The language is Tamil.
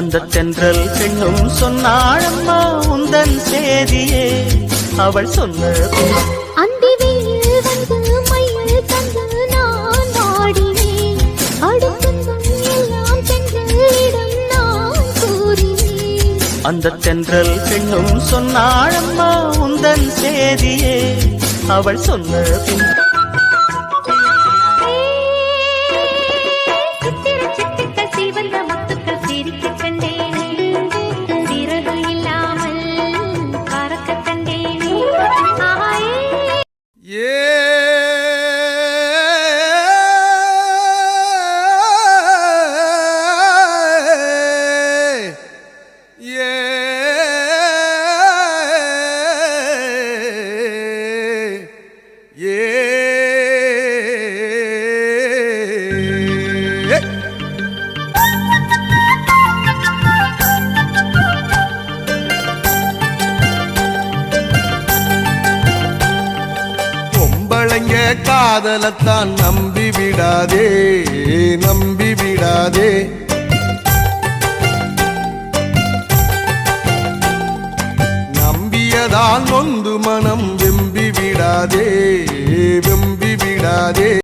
அந்த தென்றல் பெண்ணும் சொன்னாளம்மா உந்தன் சேதியே அவள் சொன்ன அந்தி வெயில் வந்து மயில் தந்து நான் ஆடினேன் அடுத்ததும் எல்லாம் தென்றலிடம் நான் கூறினேன் அந்த தென்றல் பெண்ணும் சொன்னாளம்மா உந்தன் சேதியே அவள் சொன்ன காதலத்தான் நம்பி விடாதே நம்பி விடாதே நம்பியதான்